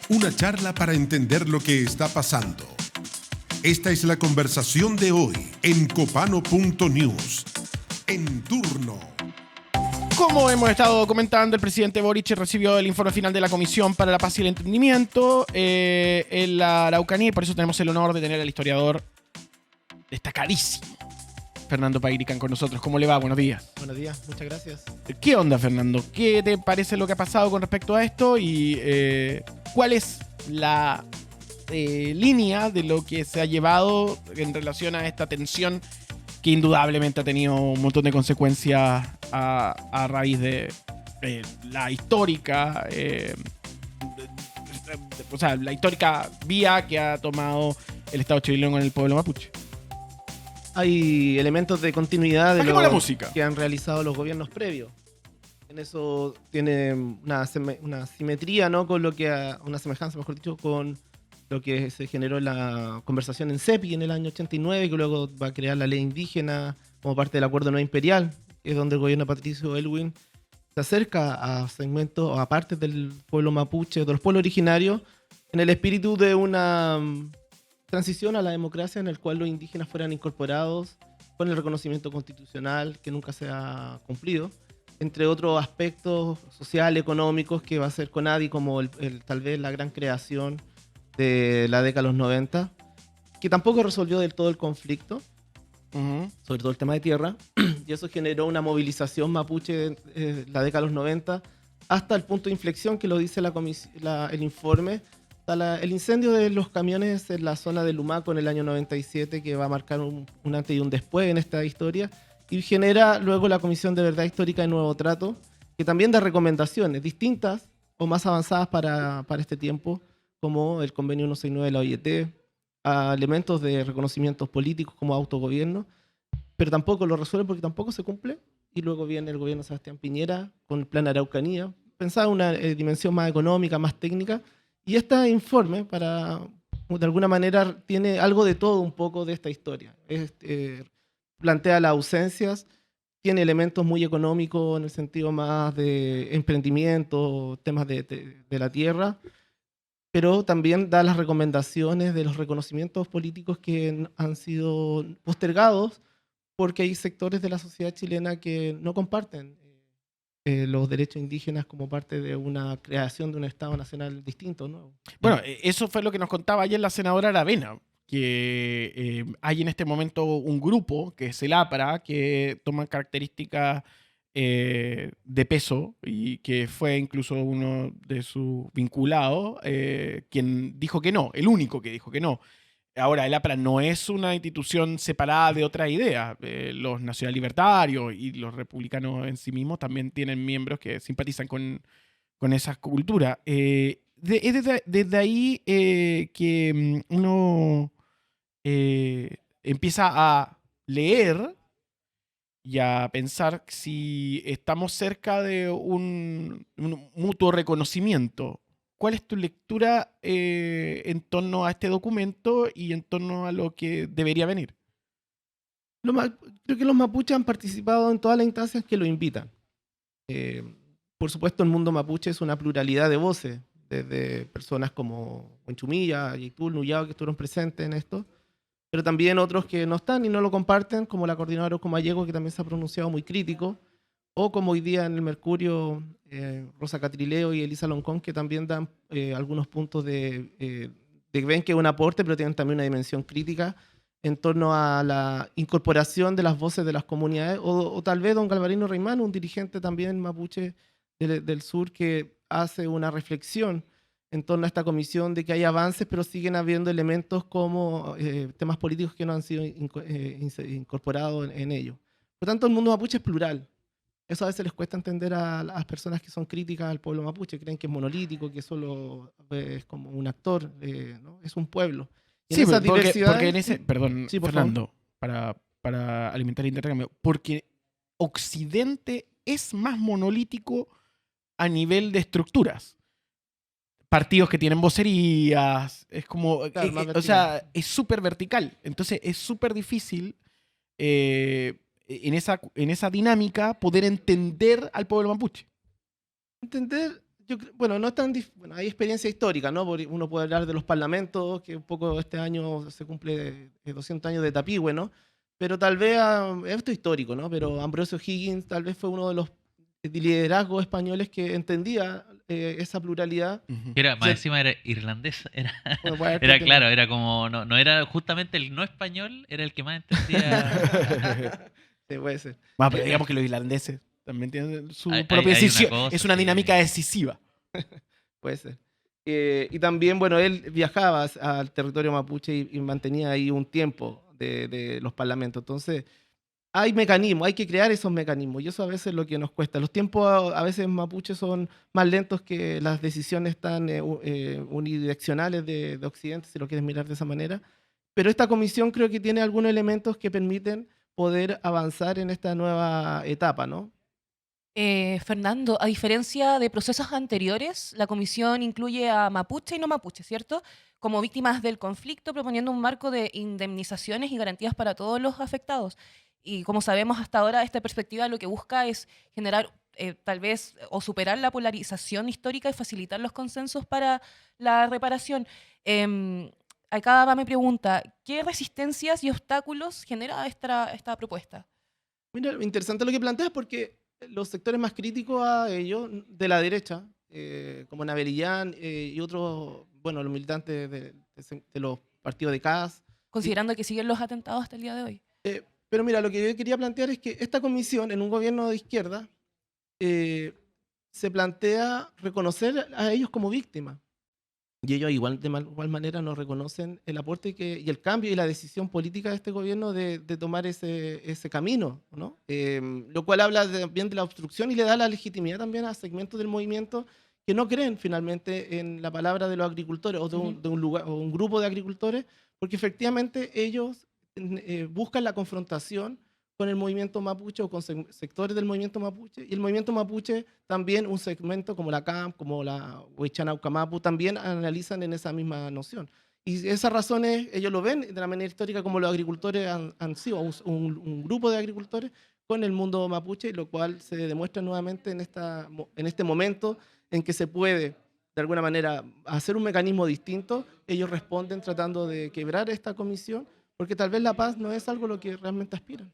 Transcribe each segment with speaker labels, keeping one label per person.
Speaker 1: Una charla para entender lo que está pasando. Esta es la conversación de hoy en Copano.news. En turno.
Speaker 2: Como hemos estado comentando, el presidente Boric recibió el informe final de la Comisión para la Paz y el Entendimiento en la Araucanía, y por eso tenemos el honor de tener al historiador destacadísimo, Fernando Pairicán, con nosotros. ¿Cómo le va? Buenos días.
Speaker 3: Buenos días, muchas gracias.
Speaker 2: ¿Qué onda, Fernando? ¿Qué te parece lo que ha pasado con respecto a esto? Y ¿cuál es la línea de lo que se ha llevado en relación a esta tensión que indudablemente ha tenido un montón de consecuencias a raíz de la histórica la histórica vía que ha tomado el Estado chileno con el pueblo mapuche?
Speaker 3: Hay elementos de continuidad de
Speaker 2: Bajemos la
Speaker 3: lo
Speaker 2: música.
Speaker 3: que han realizado los gobiernos previos. En eso tiene una simetría, ¿no? Con lo que una semejanza, mejor dicho, con lo que se generó en la conversación en CEPI en el año 89, que luego va a crear la ley indígena como parte del Acuerdo No Imperial, que es donde el gobierno de Patricio Aylwin se acerca a segmentos o a partes del pueblo mapuche, de los pueblos originarios, en el espíritu de una transición a la democracia en el cual los indígenas fueran incorporados con el reconocimiento constitucional que nunca se ha cumplido, entre otros aspectos sociales, económicos, que va a ser CONADI como tal vez la gran creación de la década de los 90, que tampoco resolvió del todo el conflicto, sobre todo el tema de tierra, y eso generó una movilización mapuche en la década de los 90 hasta el punto de inflexión que lo dice el informe, el incendio de los camiones en la zona de Lumaco en el año 97, que va a marcar un antes y un después en esta historia, y genera luego la Comisión de Verdad Histórica y Nuevo Trato, que también da recomendaciones distintas o más avanzadas para este tiempo, como el convenio 169 de la OIT, a elementos de reconocimientos políticos como autogobierno, pero tampoco lo resuelve porque tampoco se cumple. Y luego viene el gobierno de Sebastián Piñera con el plan Araucanía, pensaba en una dimensión más económica, más técnica, y este informe, de alguna manera, tiene algo de todo un poco de esta historia. Plantea las ausencias, tiene elementos muy económicos en el sentido más de emprendimiento, temas de la tierra, pero también da las recomendaciones de los reconocimientos políticos que han sido postergados porque hay sectores de la sociedad chilena que no comparten los derechos indígenas como parte de una creación de un Estado nacional distinto, ¿no?
Speaker 2: Bueno, eso fue lo que nos contaba ayer la senadora Aravena, que hay en este momento un grupo, que es el APRA, que toma características de peso, y que fue incluso uno de sus vinculados quien dijo que no, el único que dijo que no. Ahora, el APRA no es una institución separada de otras ideas. Los nacional-libertarios y los republicanos en sí mismos también tienen miembros que simpatizan con esa cultura. Es desde ahí que uno empieza a leer y a pensar si estamos cerca de un mutuo reconocimiento. ¿Cuál es tu lectura en torno a este documento y en torno a lo que debería venir?
Speaker 3: Creo que los mapuches han participado en todas las instancias que lo invitan. Por supuesto, el mundo mapuche es una pluralidad de voces, desde personas como Huenchumilla, Yaitul, Nuyao, que estuvieron presentes en esto, pero también otros que no están y no lo comparten, como la coordinadora Comallego, que también se ha pronunciado muy crítico, o como hoy día en el Mercurio, Rosa Catrileo y Elisa Loncón, que también dan algunos puntos de ven que es un aporte, pero tienen también una dimensión crítica en torno a la incorporación de las voces de las comunidades, o tal vez don Galvarino Reimán, un dirigente también mapuche del sur, que hace una reflexión en torno a esta comisión de que hay avances, pero siguen habiendo elementos como temas políticos que no han sido incorporados en ello. Por tanto, el mundo mapuche es plural. Eso a veces les cuesta entender a las personas que son críticas al pueblo mapuche, creen que es monolítico, que solo es como un actor, ¿no? Es un pueblo. Y
Speaker 2: Sí,
Speaker 3: en esas
Speaker 2: porque
Speaker 3: diversidades,
Speaker 2: en ese... Perdón,
Speaker 3: sí, por
Speaker 2: Fernando, para alimentar el intercambio. Porque Occidente es más monolítico a nivel de estructuras. Partidos que tienen vocerías, es como...
Speaker 3: Claro, más
Speaker 2: o
Speaker 3: vertical.
Speaker 2: sea, es súper vertical. Entonces es súper difícil en esa dinámica poder entender al pueblo mapuche.
Speaker 3: entender, Bueno, no es tan bueno, hay experiencia histórica, ¿no? Uno puede hablar de los parlamentos, que un poco este año se cumple 200 años de Tapigüe, ¿no? Pero tal vez, esto es histórico, ¿no? Pero Ambrosio Higgins tal vez fue uno de los liderazgos españoles que entendía esa pluralidad.
Speaker 2: Ujú.
Speaker 4: Era, más
Speaker 3: Se-
Speaker 4: encima era irlandés,
Speaker 3: bueno, puede haber
Speaker 4: era
Speaker 3: entendido.
Speaker 4: claro, era como, no era justamente el no español, era el que más entendía.
Speaker 3: Sí, puede ser.
Speaker 2: Bueno, pero digamos que los irlandeses también tienen su propia
Speaker 4: Hay una
Speaker 2: decisión.
Speaker 4: cosa,
Speaker 2: Es una
Speaker 4: sí.
Speaker 2: dinámica decisiva.
Speaker 3: Puede ser. Y también, bueno, él viajaba al territorio mapuche y mantenía ahí un tiempo de los parlamentos. Entonces, hay mecanismos, hay que crear esos mecanismos y eso a veces es lo que nos cuesta. Los tiempos a veces mapuches son más lentos que las decisiones tan unidireccionales de Occidente, si lo quieres mirar de esa manera. Pero esta comisión creo que tiene algunos elementos que permiten poder avanzar en esta nueva etapa, ¿no?
Speaker 5: Fernando, a diferencia de procesos anteriores, la comisión incluye a mapuche y no mapuche, ¿cierto? Como víctimas del conflicto, proponiendo un marco de indemnizaciones y garantías para todos los afectados. Y como sabemos hasta ahora, esta perspectiva lo que busca es generar tal vez o superar la polarización histórica y facilitar los consensos para la reparación. Acá va mi pregunta, ¿qué resistencias y obstáculos genera esta propuesta?
Speaker 3: Mira, interesante lo que planteas porque los sectores más críticos a ello, de la derecha, como Naverillán y otros, bueno, los militantes de los partidos de CAS.
Speaker 5: Considerando que siguen los atentados hasta el día de hoy.
Speaker 3: Pero mira, lo que yo quería plantear es que esta comisión, en un gobierno de izquierda, se plantea reconocer a ellos como víctimas. Y ellos de igual manera no reconocen el aporte y el cambio y la decisión política de este gobierno de tomar ese camino, ¿no? Lo cual habla también de la obstrucción y le da la legitimidad también a segmentos del movimiento que no creen finalmente en la palabra de los agricultores o de un lugar, o un grupo de agricultores, porque efectivamente ellos buscan la confrontación con el movimiento mapuche o con sectores del movimiento mapuche. Y el movimiento mapuche también, un segmento como la CAMP, como la Huichanaucamapu, también analizan en esa misma noción. Y esas razones ellos lo ven de la manera histórica como los agricultores han sido un grupo de agricultores con el mundo mapuche, lo cual se demuestra nuevamente en este momento en que se puede, de alguna manera, hacer un mecanismo distinto. Ellos responden tratando de quebrar esta comisión, porque tal vez la paz no es algo a lo que realmente aspiran.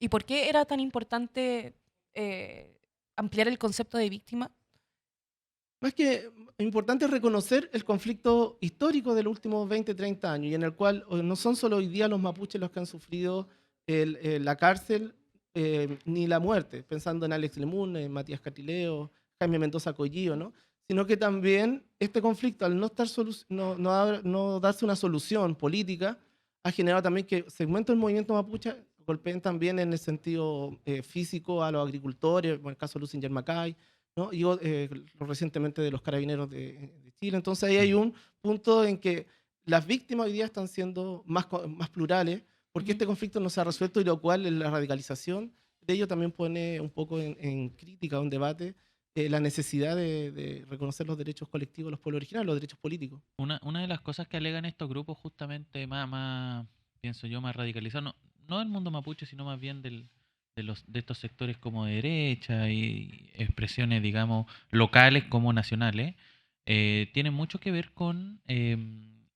Speaker 5: ¿Y por qué era tan importante ampliar el concepto de víctima?
Speaker 3: Más que importante es reconocer el conflicto histórico de los últimos 20, 30 años, y en el cual no son solo hoy día los mapuches los que han sufrido la cárcel ni la muerte, pensando en Alex Lemun, en Matías Catileo, Jaime Mendoza Collillo, ¿no? Sino que también este conflicto, al no darse una solución política, ha generado también que segmentos del movimiento mapuche golpeen también en el sentido físico a los agricultores, en el caso de Lucinger Macay, ¿no? Y recientemente de los carabineros de Chile. Entonces ahí hay un punto en que las víctimas hoy día están siendo más plurales, porque este conflicto no se ha resuelto, y lo cual la radicalización de ello también pone un poco en crítica, un debate, la necesidad de reconocer los derechos colectivos de los pueblos originarios, los derechos políticos.
Speaker 4: Una de las cosas que alegan estos grupos justamente más pienso yo, más radicalizados, no del mundo mapuche, sino más bien de estos sectores como de derecha y expresiones, digamos, locales como nacionales, tienen mucho que ver con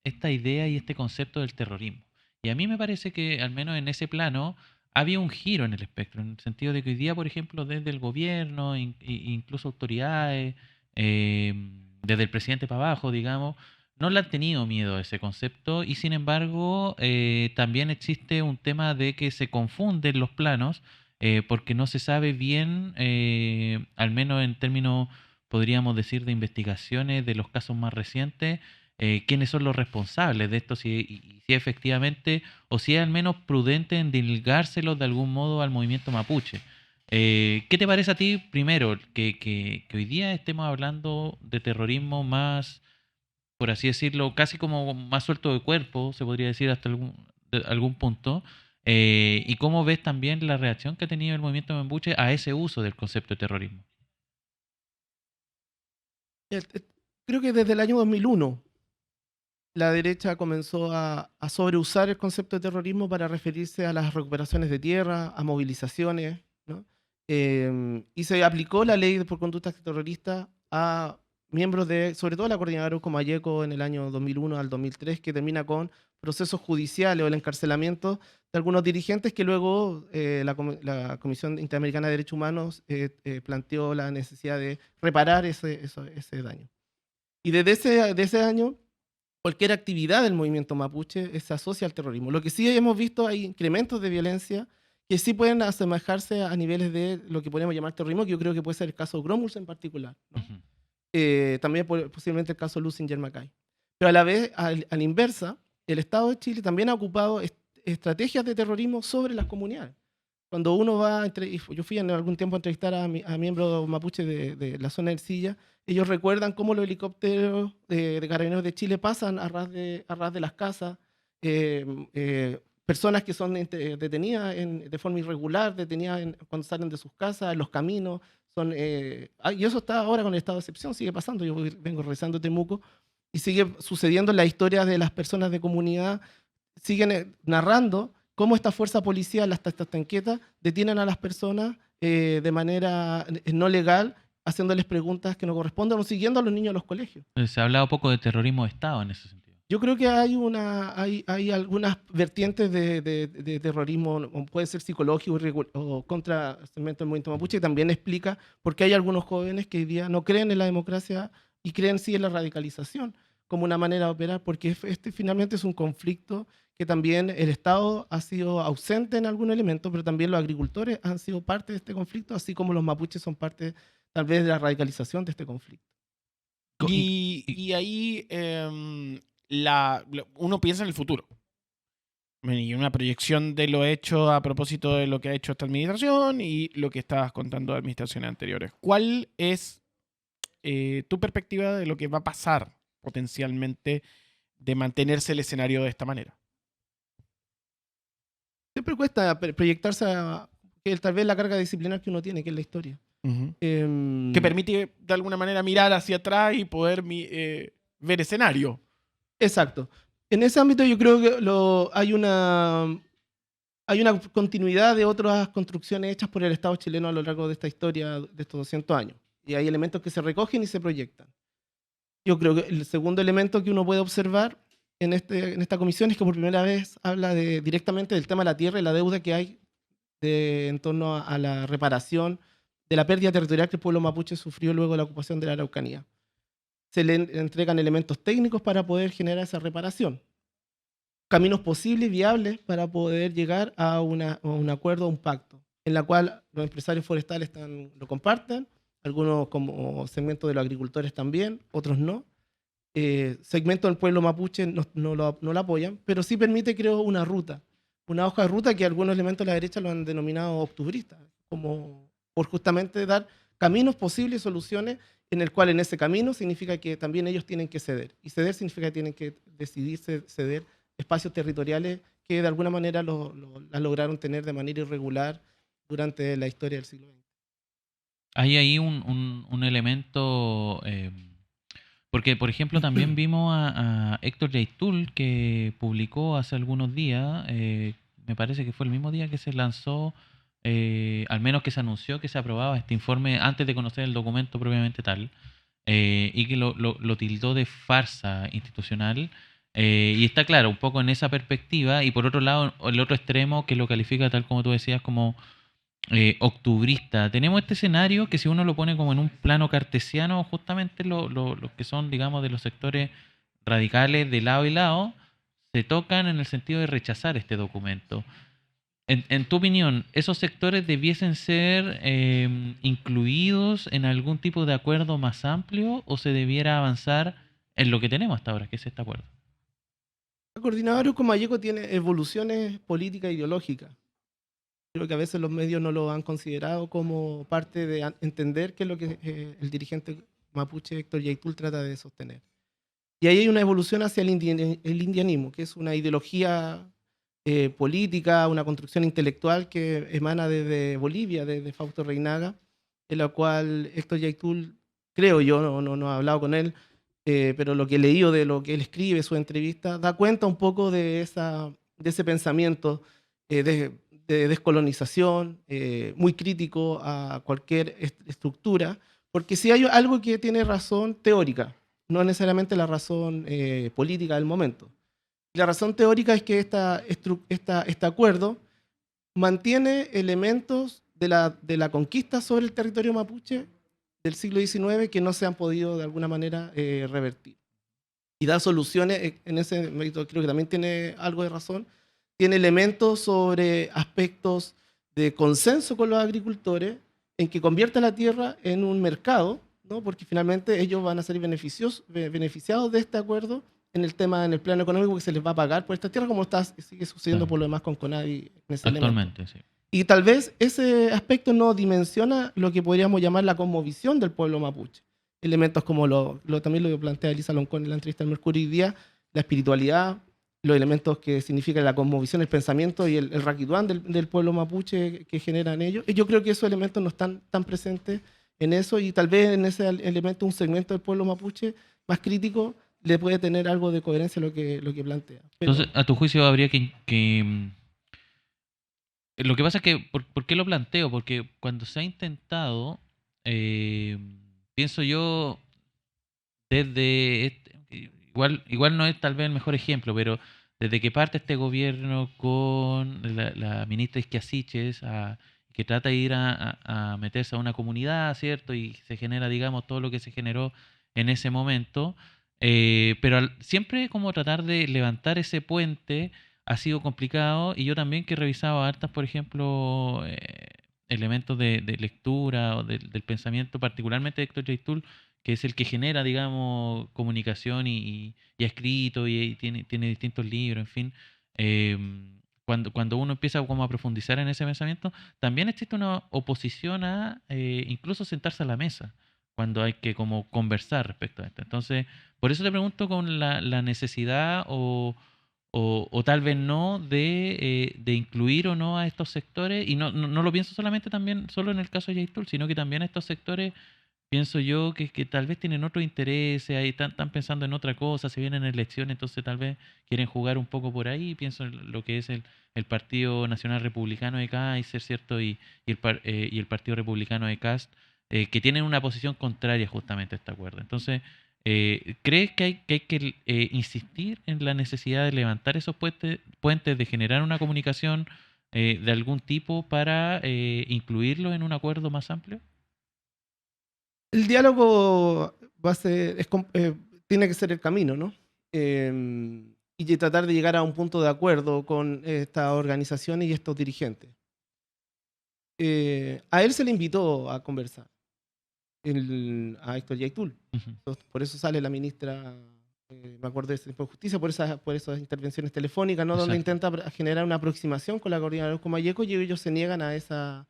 Speaker 4: esta idea y este concepto del terrorismo. Y a mí me parece que, al menos en ese plano, había un giro en el espectro, en el sentido de que hoy día, por ejemplo, desde el gobierno, incluso autoridades, desde el presidente para abajo, digamos, no le han tenido miedo a ese concepto y sin embargo también existe un tema de que se confunden los planos porque no se sabe bien, al menos en términos, podríamos decir, de investigaciones de los casos más recientes, quiénes son los responsables de esto, y si efectivamente, o si es al menos prudente en dilgárselos de algún modo al movimiento mapuche. ¿Qué te parece a ti, primero, que hoy día estemos hablando de terrorismo más, por así decirlo, casi como más suelto de cuerpo, se podría decir hasta algún punto, y cómo ves también la reacción que ha tenido el movimiento mapuche a ese uso del concepto de terrorismo?
Speaker 3: Creo que desde el año 2001 la derecha comenzó a sobreusar el concepto de terrorismo para referirse a las recuperaciones de tierra, a movilizaciones, ¿no? Y se aplicó la ley por conductas terroristas a miembros de, sobre todo la coordinadora Comayeco en el año 2001 al 2003, que termina con procesos judiciales o el encarcelamiento de algunos dirigentes que luego la Comisión Interamericana de Derechos Humanos planteó la necesidad de reparar ese daño. Y desde ese año, cualquier actividad del movimiento mapuche se asocia al terrorismo. Lo que sí hemos visto, hay incrementos de violencia que sí pueden asemejarse a niveles de lo que podemos llamar terrorismo, que yo creo que puede ser el caso de Gromulus en particular, ¿no? También posiblemente el caso de Lusinger Macay. Pero a la vez, a la inversa, el Estado de Chile también ha ocupado estrategias de terrorismo sobre las comunidades. Cuando uno va, yo fui en algún tiempo a entrevistar a miembros mapuches de la zona de Ercilla, ellos recuerdan cómo los helicópteros de Carabineros de Chile pasan a ras de las casas, personas que son detenidas de forma irregular, detenidas cuando salen de sus casas, en los caminos. Y eso está ahora con el estado de excepción, sigue pasando. Yo vengo revisando Temuco y sigue sucediendo en las historias de las personas de comunidad, siguen narrando cómo esta fuerza policial, estas tanquetas, detienen a las personas de manera no legal, haciéndoles preguntas que no corresponden o siguiendo a los niños a los colegios.
Speaker 4: Se ha hablado poco de terrorismo de Estado en ese sentido.
Speaker 3: Yo creo que hay algunas vertientes de terrorismo, o puede ser psicológico o contra el segmento del movimiento mapuche, que también explica por qué hay algunos jóvenes que hoy día no creen en la democracia y creen sí en la radicalización como una manera de operar, porque finalmente es un conflicto que también el Estado ha sido ausente en algún elemento, pero también los agricultores han sido parte de este conflicto, así como los mapuches son parte tal vez de la radicalización de este conflicto.
Speaker 2: Y ahí uno piensa en el futuro. Y una proyección de lo hecho a propósito de lo que ha hecho esta administración y lo que estabas contando de administraciones anteriores. ¿Cuál es tu perspectiva de lo que va a pasar potencialmente de mantenerse el escenario de esta manera?
Speaker 3: Siempre cuesta proyectarse a tal vez la carga disciplinar que uno tiene, que es la historia.
Speaker 2: Que permite de alguna manera mirar hacia atrás y poder ver escenario.
Speaker 3: Exacto. En ese ámbito yo creo que hay una continuidad de otras construcciones hechas por el Estado chileno a lo largo de esta historia de estos 200 años. Y hay elementos que se recogen y se proyectan. Yo creo que el segundo elemento que uno puede observar en esta comisión es que por primera vez habla directamente del tema de la tierra y la deuda que hay en torno a la reparación de la pérdida territorial que el pueblo mapuche sufrió luego de la ocupación de la Araucanía. Se le entregan elementos técnicos para poder generar esa reparación. Caminos posibles y viables para poder llegar a un acuerdo, a un pacto, en la cual los empresarios forestales lo comparten, algunos como segmentos de los agricultores también, otros no. Segmentos del pueblo mapuche no lo apoyan, pero sí permite, creo, una ruta, una hoja de ruta que algunos elementos de la derecha lo han denominado octubristas, como por justamente dar caminos posibles, soluciones, en el cual en ese camino significa que también ellos tienen que ceder. Y ceder significa que tienen que decidir ceder espacios territoriales que de alguna manera las lograron tener de manera irregular durante la historia del siglo XX.
Speaker 4: Hay ahí un elemento, porque por ejemplo también vimos a Héctor Yaitul, que publicó hace algunos días, me parece que fue el mismo día que se lanzó, al menos que se anunció que se aprobaba este informe antes de conocer el documento propiamente tal, y que lo tildó de farsa institucional. Y está claro, un poco en esa perspectiva, y por otro lado, el otro extremo que lo califica tal como tú decías como octubrista. Tenemos este escenario que si uno lo pone como en un plano cartesiano, justamente los que son, digamos, de los sectores radicales de lado y lado, se tocan en el sentido de rechazar este documento. En tu opinión, ¿esos sectores debiesen ser incluidos en algún tipo de acuerdo más amplio o se debiera avanzar en lo que tenemos hasta ahora, que es este acuerdo?
Speaker 3: El coordinador Comayeco tiene evoluciones políticas e ideológicas. Creo que a veces los medios no lo han considerado como parte de entender qué es lo que el dirigente mapuche Héctor Yaitul trata de sostener. Y ahí hay una evolución hacia el indianismo, que es una ideología política, una construcción intelectual que emana desde Bolivia, desde Fausto Reinaga, en la cual Héctor Yaitul, creo yo, no he hablado con él, pero lo que he leído de lo que él escribe, su entrevista, da cuenta un poco de ese pensamiento de descolonización, muy crítico a cualquier estructura, Porque si hay algo que tiene razón teórica, no necesariamente la razón política del momento. La razón teórica es que este acuerdo mantiene elementos de la conquista sobre el territorio mapuche del siglo XIX que no se han podido de alguna manera revertir. Y da soluciones, en ese mérito creo que también tiene algo de razón, tiene elementos sobre aspectos de consenso con los agricultores en que convierta la tierra en un mercado, ¿no? Porque finalmente ellos van a ser beneficiados de este acuerdo en el plano económico, que se les va a pagar por esta tierra, como sigue sucediendo
Speaker 4: Claro.
Speaker 3: por lo demás con Conavi en ese elemento.
Speaker 4: Actualmente, sí.
Speaker 3: Y tal vez ese aspecto no dimensiona lo que podríamos llamar la cosmovisión del pueblo mapuche. Elementos como también lo plantea Elisa Loncón en la entrevista al Mercurio hoy día, la espiritualidad, los elementos que significan la cosmovisión, el pensamiento y el raquituán del pueblo mapuche que generan ellos. Y yo creo que esos elementos no están tan presentes en eso, y tal vez en ese elemento un segmento del pueblo mapuche más crítico le puede tener algo de coherencia a lo que plantea. Pero,
Speaker 4: Entonces, a tu juicio habría lo que pasa es que, ¿por qué lo planteo? Porque cuando se ha intentado, pienso yo, igual no es tal vez el mejor ejemplo, pero desde que parte este gobierno con la ministra Isquiasiches, que trata de ir a meterse a una comunidad, ¿cierto? Y se genera, digamos, todo lo que se generó en ese momento, pero siempre como tratar de levantar ese puente ha sido complicado, y yo también que he revisado hartas, por ejemplo, elementos de lectura o del pensamiento, particularmente de Héctor Yaitul, que es el que genera, digamos, comunicación y ha escrito y tiene distintos libros, en fin. Cuando uno empieza como a profundizar en ese pensamiento, también existe una oposición a incluso sentarse a la mesa, cuando hay que como conversar respecto a esto. Entonces, por eso te pregunto con la necesidad o tal vez no de incluir o no a estos sectores, y no lo pienso solamente también solo en el caso de Yaitul, sino que también a estos sectores pienso yo que tal vez tienen otros intereses, ahí están pensando en otra cosa, se vienen elecciones, entonces tal vez quieren jugar un poco por ahí. Pienso en lo que es el Partido Nacional Republicano de Kaiser, ¿cierto? Y el Partido Republicano de Kast, que tienen una posición contraria justamente a este acuerdo. Entonces, ¿crees que hay que insistir en la necesidad de levantar esos puentes, de generar una comunicación de algún tipo para incluirlo en un acuerdo más amplio?
Speaker 3: el diálogo tiene que ser el camino, ¿no? Y tratar de llegar a un punto de acuerdo con estas organizaciones y estos dirigentes. A él se le invitó a conversar, a Héctor Yaitul.
Speaker 4: Ujú.
Speaker 3: Entonces, por eso sale la ministra, me acuerdo de Justicia, por esas intervenciones telefónicas, ¿no? Donde
Speaker 4: Exacto.
Speaker 3: intenta generar una aproximación con la coordinadora Comayeco, y ellos se niegan a esa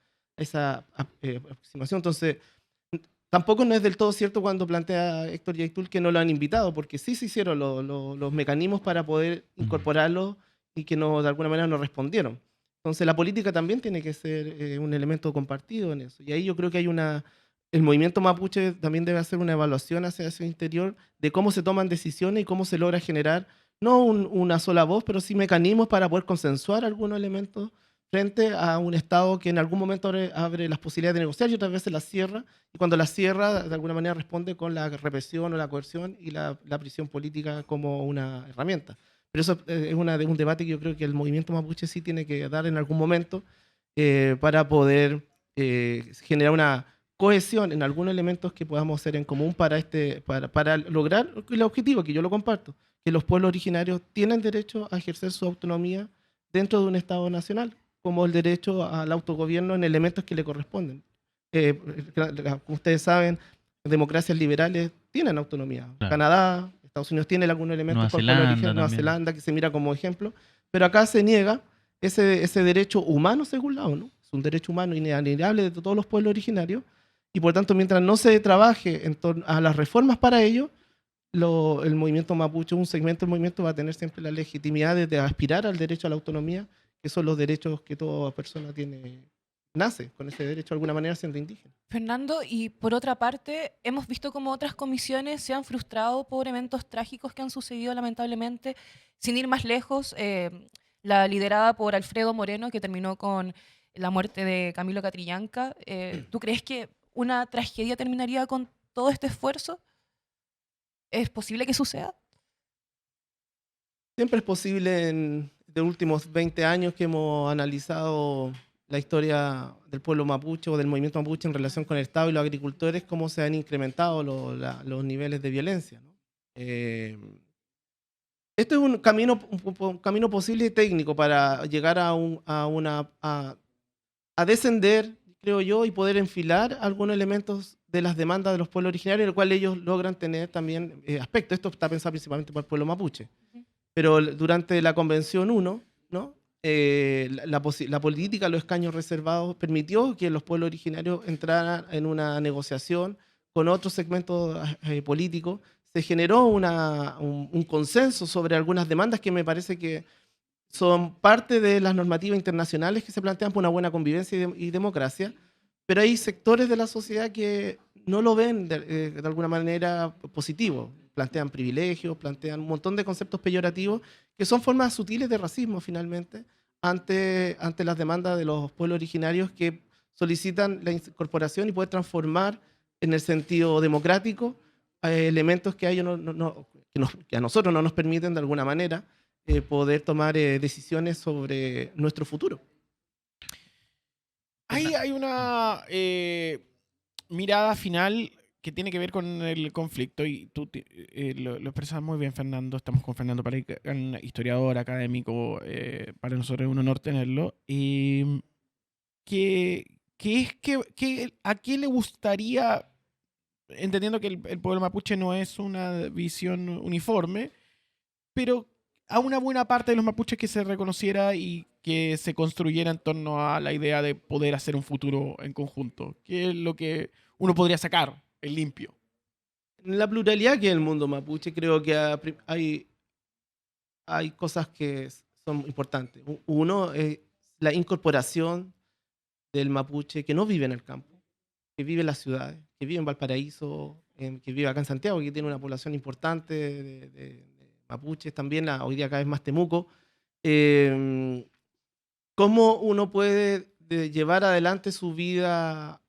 Speaker 3: aproximación. Entonces, tampoco no es del todo cierto cuando plantea Héctor Yaitul que no lo han invitado, porque sí se hicieron los mecanismos para poder incorporarlo y que de alguna manera no respondieron. Entonces la política también tiene que ser un elemento compartido en eso. Y ahí yo creo que el movimiento mapuche también debe hacer una evaluación hacia su interior de cómo se toman decisiones y cómo se logra generar, no una sola voz, pero sí mecanismos para poder consensuar algunos elementos frente a un Estado que en algún momento abre las posibilidades de negociar y otras veces las cierra, y cuando las cierra de alguna manera responde con la represión o la coerción y la prisión política como una herramienta. Pero eso es un debate que yo creo que el movimiento mapuche sí tiene que dar en algún momento para poder generar una cohesión en algunos elementos que podamos hacer en común para lograr el objetivo, que yo lo comparto, que los pueblos originarios tienen derecho a ejercer su autonomía dentro de un Estado nacional, como el derecho al autogobierno en elementos que le corresponden. Como ustedes saben, democracias liberales tienen autonomía.
Speaker 4: Claro.
Speaker 3: Canadá, Estados Unidos tiene algunos elementos por el origen, Nueva
Speaker 4: también.
Speaker 3: Zelanda, que se mira como ejemplo, pero acá se niega ese derecho humano, según lado, ¿no? Es un derecho humano inalienable de todos los pueblos originarios, y por tanto, mientras no se trabaje en torno a las reformas para ello, el movimiento mapuche, un segmento del movimiento, va a tener siempre la legitimidad de aspirar al derecho a la autonomía, que son los derechos que toda persona nace con ese derecho de alguna manera siendo indígena.
Speaker 5: Fernando, y por otra parte, hemos visto cómo otras comisiones se han frustrado por eventos trágicos que han sucedido lamentablemente. Sin ir más lejos, la liderada por Alfredo Moreno, que terminó con la muerte de Camilo Catrillanca. ¿Tú crees que una tragedia terminaría con todo este esfuerzo? ¿Es posible que suceda?
Speaker 3: Siempre es posible en los últimos 20 años que hemos analizado la historia del pueblo mapuche o del movimiento mapuche en relación con el Estado y los agricultores, cómo se han incrementado los niveles de violencia, ¿no? Esto es un camino posible y técnico para llegar a descender, creo yo, y poder enfilar algunos elementos de las demandas de los pueblos originarios, en el cual ellos logran tener también aspectos. Esto está pensado principalmente para el pueblo mapuche. Pero durante la Convención 1, ¿no? La política, los escaños reservados, permitió que los pueblos originarios entraran en una negociación con otros segmentos políticos. Se generó un consenso sobre algunas demandas que me parece que son parte de las normativas internacionales que se plantean por una buena convivencia y democracia, pero hay sectores de la sociedad que no lo ven de alguna manera positivo. Plantean privilegios, plantean un montón de conceptos peyorativos que son formas sutiles de racismo finalmente ante las demandas de los pueblos originarios que solicitan la incorporación y poder transformar en el sentido democrático elementos que a ellos que a nosotros no nos permiten de alguna manera poder tomar decisiones sobre nuestro futuro.
Speaker 2: Ahí hay una mirada final que tiene que ver con el conflicto y tú lo expresas muy bien, Fernando. Estamos con Fernando Paregan, historiador, académico. Para nosotros es un honor tenerlo. Y ¿a qué le gustaría, entendiendo que el pueblo mapuche no es una visión uniforme, pero a una buena parte de los mapuches que se reconociera y que se construyera en torno a la idea de poder hacer un futuro en conjunto? ¿Qué es lo que uno podría sacar en limpio?
Speaker 3: En la pluralidad que es el mundo mapuche, creo que hay cosas que son importantes. Uno es la incorporación del mapuche que no vive en el campo, que vive en las ciudades, que vive en Valparaíso, que vive acá en Santiago, que tiene una población importante de mapuches, también hoy día cada vez más Temuco. ¿Cómo uno puede llevar adelante su vida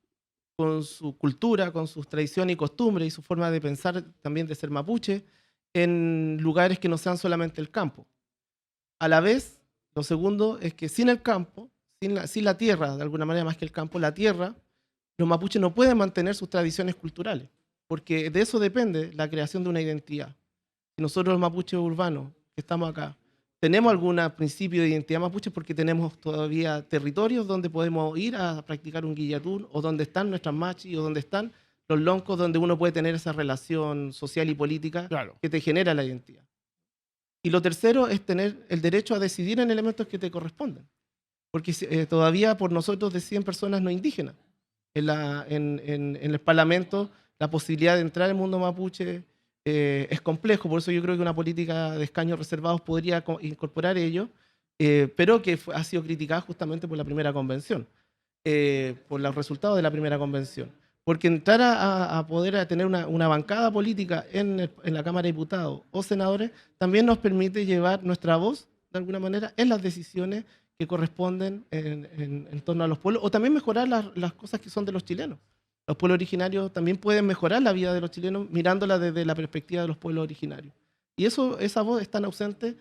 Speaker 3: con su cultura, con sus tradiciones y costumbres y su forma de pensar también de ser mapuche en lugares que no sean solamente el campo? A la vez, lo segundo es que sin el campo, sin la tierra, de alguna manera más que el campo, la tierra, los mapuches no pueden mantener sus tradiciones culturales, porque de eso depende la creación de una identidad. Si nosotros los mapuches urbanos que estamos acá tenemos algún principio de identidad mapuche, porque tenemos todavía territorios donde podemos ir a practicar un guillatún, o donde están nuestras machis, o donde están los loncos, donde uno puede tener esa relación social y política que te genera la identidad. Y lo tercero es tener el derecho a decidir en elementos que te corresponden, porque todavía por nosotros deciden personas no indígenas. En el Parlamento la posibilidad de entrar al mundo mapuche es complejo, por eso yo creo que una política de escaños reservados podría incorporar ello, pero que ha sido criticada justamente por la primera convención, por los resultados de la primera convención. Porque entrar a poder tener una bancada política en la Cámara de Diputados o senadores también nos permite llevar nuestra voz, de alguna manera, en las decisiones que corresponden en torno a los pueblos, o también mejorar las cosas que son de los chilenos. Los pueblos originarios también pueden mejorar la vida de los chilenos mirándola desde la perspectiva de los pueblos originarios. Y esa voz es tan ausente,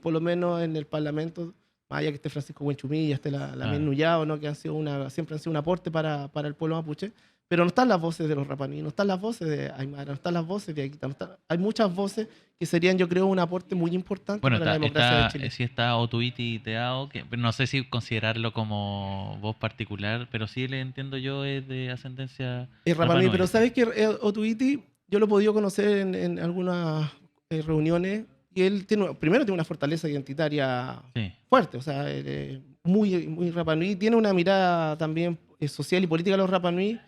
Speaker 3: por lo menos en el Parlamento, más allá que esté Francisco Buenchumilla, esté la Nullao, ¿no? Que siempre han sido un aporte para el pueblo mapuche, pero no están las voces de los Rapanui, no están las voces de Aymara, no están las voces de Aguita, hay muchas voces que serían, yo creo, un aporte muy importante para la democracia de Chile.
Speaker 4: Sí está Otuiti y Teao, que no sé si considerarlo como voz particular, pero sí le entiendo yo es de ascendencia
Speaker 3: Rapanui. Pero ¿sabes que Otuiti yo lo he podido conocer en algunas reuniones, y él primero tiene una fortaleza identitaria fuerte, o sea, muy, muy Rapanui, tiene una mirada también social y política de los Rapanui.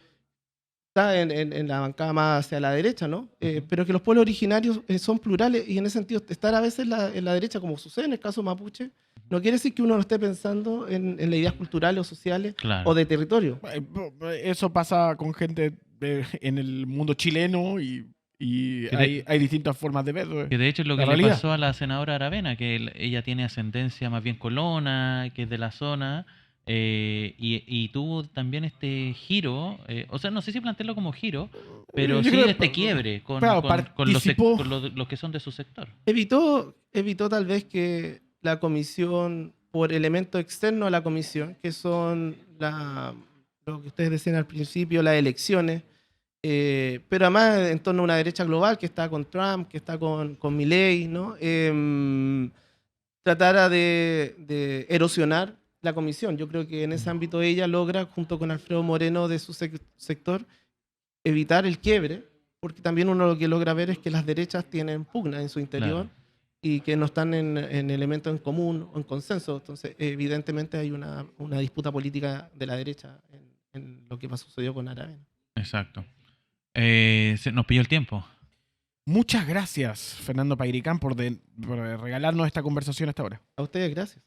Speaker 3: Está en la bancada más hacia la derecha, ¿no? Pero que los pueblos originarios son plurales, y en ese sentido estar a veces en la derecha, como sucede en el caso mapuche, no quiere decir que uno no esté pensando en las ideas culturales o sociales o de territorio.
Speaker 2: Eso pasa con gente en el mundo chileno y hay distintas formas de ver.
Speaker 4: Que de hecho es lo que le pasó a la senadora Aravena, que ella tiene ascendencia más bien colona, que es de la zona, Y tuvo también este giro, o sea, no sé si plantearlo como giro, pero
Speaker 2: Yo
Speaker 4: sí
Speaker 2: creo que,
Speaker 4: este quiebre
Speaker 2: claro,
Speaker 4: con
Speaker 2: participó.
Speaker 4: los que son de su sector.
Speaker 3: Evitó tal vez que la comisión, por elementos externos a la comisión, que son lo que ustedes decían al principio, las elecciones, pero además en torno a una derecha global que está con Trump, que está con Milei, ¿no? Tratara de erosionar la comisión. Yo creo que en ese ámbito ella logra, junto con Alfredo Moreno de su sector, evitar el quiebre, porque también uno lo que logra ver es que las derechas tienen pugna en su interior
Speaker 4: Claro.
Speaker 3: y que no están en elementos en común o en consenso. Entonces, evidentemente hay una disputa política de la derecha en lo que sucedió con Aravena.
Speaker 4: Exacto. Se nos pilló el tiempo.
Speaker 2: Muchas gracias, Fernando Pairicán, por regalarnos esta conversación hasta ahora.
Speaker 3: A ustedes, gracias.